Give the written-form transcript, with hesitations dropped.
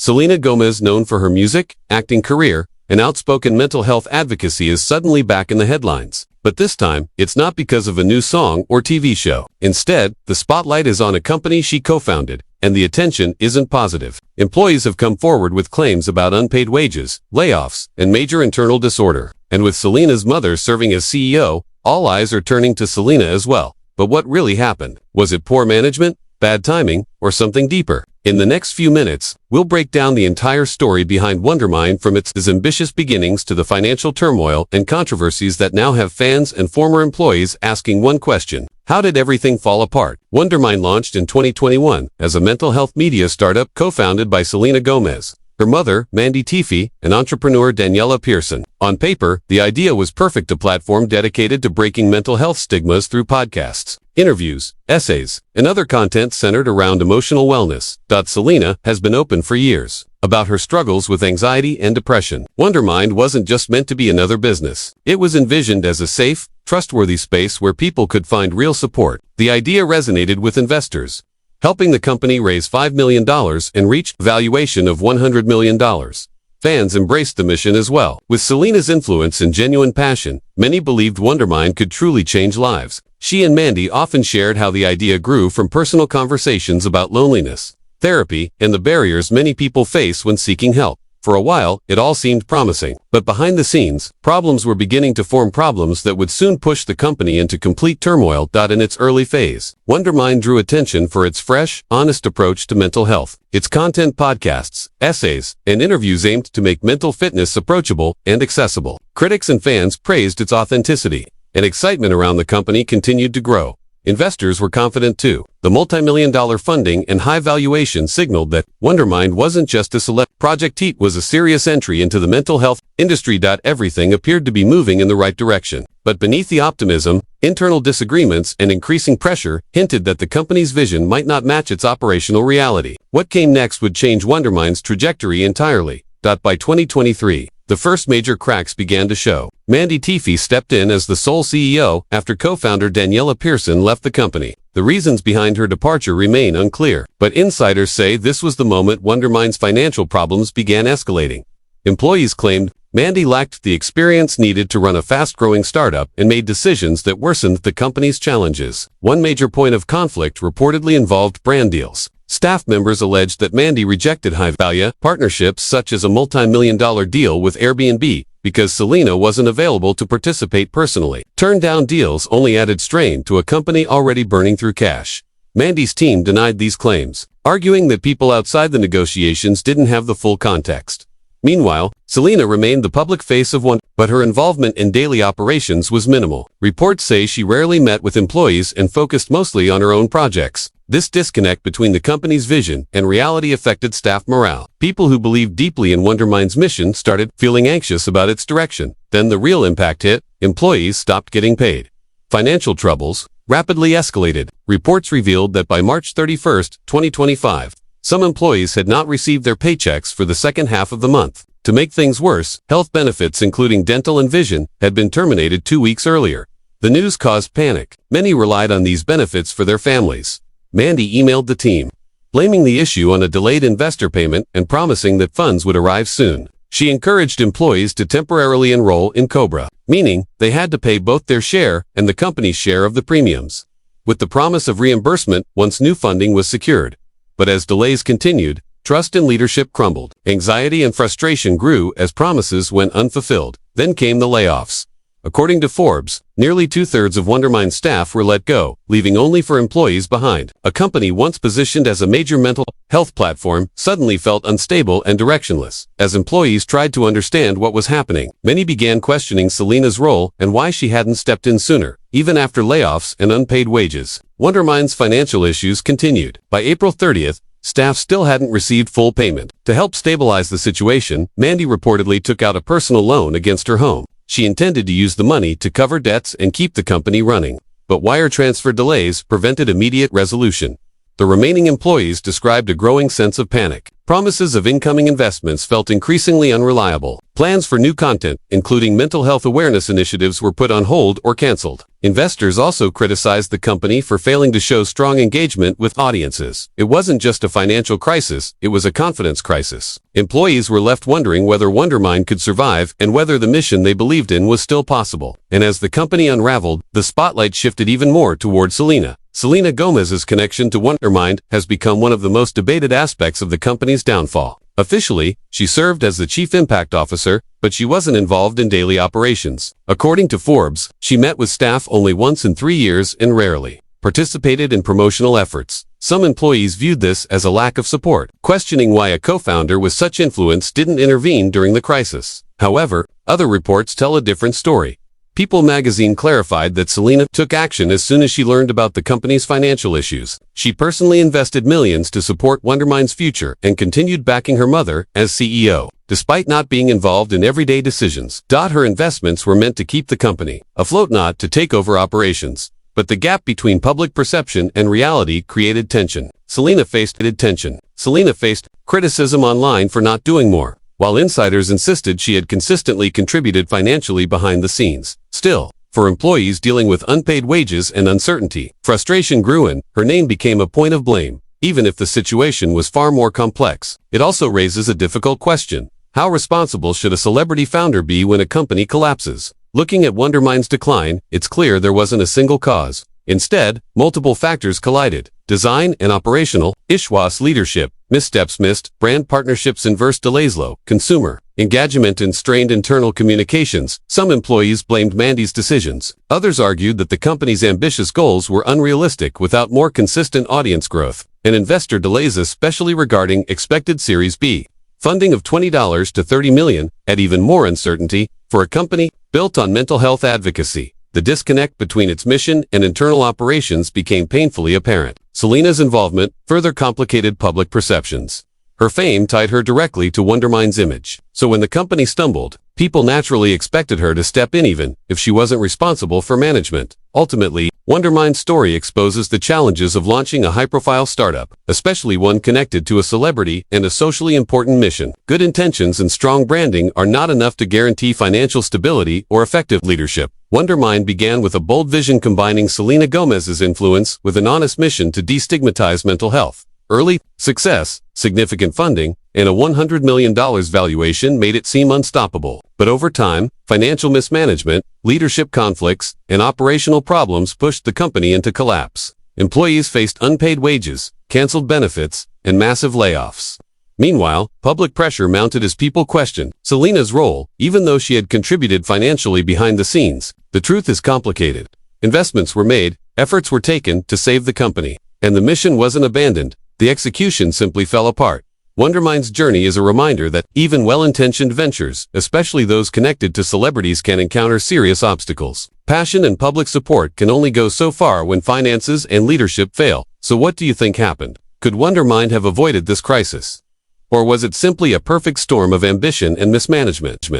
Selena Gomez, known for her music, acting career, and outspoken mental health advocacy, is suddenly back in the headlines. But this time, it's not because of a new song or TV show. Instead, the spotlight is on a company she co-founded, and the attention isn't positive. Employees have come forward with claims about unpaid wages, layoffs, and major internal disorder. And with Selena's mother serving as CEO, all eyes are turning to Selena as well. But what really happened? Was it poor management, bad timing, or something deeper? In the next few minutes, we'll break down the entire story behind Wondermind, from its ambitious beginnings to the financial turmoil and controversies that now have fans and former employees asking one question: how did everything fall apart? Wondermind launched in 2021 as a mental health media startup co-founded by Selena Gomez, her mother, Mandy Teefey, and entrepreneur Daniela Pearson. On paper, the idea was perfect: a platform dedicated to breaking mental health stigmas through podcasts, interviews, essays, and other content centered around emotional wellness. Selena has been open for years about her struggles with anxiety and depression. Wondermind wasn't just meant to be another business. It was envisioned as a safe, trustworthy space where people could find real support. The idea resonated with investors, helping the company raise $5 million and reach a valuation of $100 million. Fans embraced the mission as well. With Selena's influence and genuine passion, many believed Wondermind could truly change lives. She and Mandy often shared how the idea grew from personal conversations about loneliness, therapy, and the barriers many people face when seeking help. For a while, it all seemed promising. But behind the scenes, problems were beginning to form, problems that would soon push the company into complete turmoil. In its early phase, Wondermind drew attention for its fresh, honest approach to mental health. Its content, podcasts, essays, and interviews aimed to make mental fitness approachable and accessible. Critics and fans praised its authenticity, and excitement around the company continued to grow. Investors were confident too. The multi-million-dollar funding and high valuation signaled that Wondermind wasn't just a select project. It was a serious entry into the mental health industry. Everything appeared to be moving in the right direction. But beneath the optimism, internal disagreements and increasing pressure hinted that the company's vision might not match its operational reality. What came next would change Wondermind's trajectory entirely. By 2023, the first major cracks began to show. Mandy Teefey stepped in as the sole CEO after co-founder Daniela Pearson left the company. The reasons behind her departure remain unclear, but insiders say this was the moment Wondermind's financial problems began escalating. Employees claimed Mandy lacked the experience needed to run a fast-growing startup and made decisions that worsened the company's challenges. One major point of conflict reportedly involved brand deals. Staff members alleged that Mandy rejected high-value partnerships such as a multi-million-dollar deal with Airbnb because Selena wasn't available to participate personally. Turned down deals only added strain to a company already burning through cash. Mandy's team denied these claims, arguing that people outside the negotiations didn't have the full context. Meanwhile, Selena remained the public face of Wondermind, but her involvement in daily operations was minimal. Reports say she rarely met with employees and focused mostly on her own projects. This disconnect between the company's vision and reality affected staff morale. People who believed deeply in Wondermind's mission started feeling anxious about its direction. Then the real impact hit. Employees stopped getting paid. Financial troubles rapidly escalated. Reports revealed that by March 31, 2025, some employees had not received their paychecks for the second half of the month. To make things worse, health benefits including dental and vision had been terminated 2 weeks earlier. The news caused panic. Many relied on these benefits for their families. Mandy emailed the team, blaming the issue on a delayed investor payment and promising that funds would arrive soon. She encouraged employees to temporarily enroll in Cobra, meaning they had to pay both their share and the company's share of the premiums, with the promise of reimbursement once new funding was secured. But as delays continued, trust in leadership crumbled. Anxiety and frustration grew as promises went unfulfilled. Then came the layoffs. According to Forbes, nearly 2/3 of Wondermind's staff were let go, leaving only for employees behind. A company once positioned as a major mental health platform suddenly felt unstable and directionless. As employees tried to understand what was happening, many began questioning Selena's role and why she hadn't stepped in sooner. Even after layoffs and unpaid wages, Wondermind's financial issues continued. By April 30th, staff still hadn't received full payment. To help stabilize the situation, Mandy reportedly took out a personal loan against her home. She intended to use the money to cover debts and keep the company running. But wire transfer delays prevented immediate resolution. The remaining employees described a growing sense of panic. Promises of incoming investments felt increasingly unreliable. Plans for new content, including mental health awareness initiatives, were put on hold or canceled. Investors also criticized the company for failing to show strong engagement with audiences. It wasn't just a financial crisis, it was a confidence crisis. Employees were left wondering whether Wondermind could survive and whether the mission they believed in was still possible. And as the company unraveled, the spotlight shifted even more toward Selena. Selena Gomez's connection to Wondermind has become one of the most debated aspects of the company's downfall. Officially, she served as the Chief Impact Officer, but she wasn't involved in daily operations. According to Forbes, she met with staff only once in 3 years and rarely participated in promotional efforts. Some employees viewed this as a lack of support, questioning why a co-founder with such influence didn't intervene during the crisis. However, other reports tell a different story. People magazine clarified that Selena took action as soon as she learned about the company's financial issues. She personally invested millions to support Wondermind's future and continued backing her mother as CEO. Despite not being involved in everyday decisions, her investments were meant to keep the company afloat, not to take over operations. But the gap between public perception and reality created tension. Selena faced criticism online for not doing more, while insiders insisted she had consistently contributed financially behind the scenes. Still, for employees dealing with unpaid wages and uncertainty, frustration grew and her name became a point of blame, even if the situation was far more complex. It also raises a difficult question. How responsible should a celebrity founder be when a company collapses? Looking at Wondermind's decline, it's clear there wasn't a single cause. Instead, multiple factors collided: design and operational, Ishwas leadership, missteps missed, brand partnerships inverse delays, low consumer engagement and strained internal communications. Some employees blamed Mandy's decisions. Others argued that the company's ambitious goals were unrealistic without more consistent audience growth, and investor delays, especially regarding expected Series B funding of $20 to $30 million, add even more uncertainty for a company built on mental health advocacy. The disconnect between its mission and internal operations became painfully apparent. Selena's involvement further complicated public perceptions. Her fame tied her directly to Wondermind's image. So when the company stumbled, people naturally expected her to step in even if she wasn't responsible for management. Ultimately, Wondermind's story exposes the challenges of launching a high-profile startup, especially one connected to a celebrity and a socially important mission. Good intentions and strong branding are not enough to guarantee financial stability or effective leadership. Wondermind began with a bold vision combining Selena Gomez's influence with an honest mission to destigmatize mental health. Early success, significant funding, and a $100 million valuation made it seem unstoppable. But over time, financial mismanagement, leadership conflicts, and operational problems pushed the company into collapse. Employees faced unpaid wages, canceled benefits, and massive layoffs. Meanwhile, public pressure mounted as people questioned Selena's role, even though she had contributed financially behind the scenes. The truth is complicated. Investments were made, efforts were taken to save the company, and the mission wasn't abandoned. The execution simply fell apart. Wondermind's journey is a reminder that even well-intentioned ventures, especially those connected to celebrities, can encounter serious obstacles. Passion and public support can only go so far when finances and leadership fail. So what do you think happened? Could Wondermind have avoided this crisis? Or was it simply a perfect storm of ambition and mismanagement?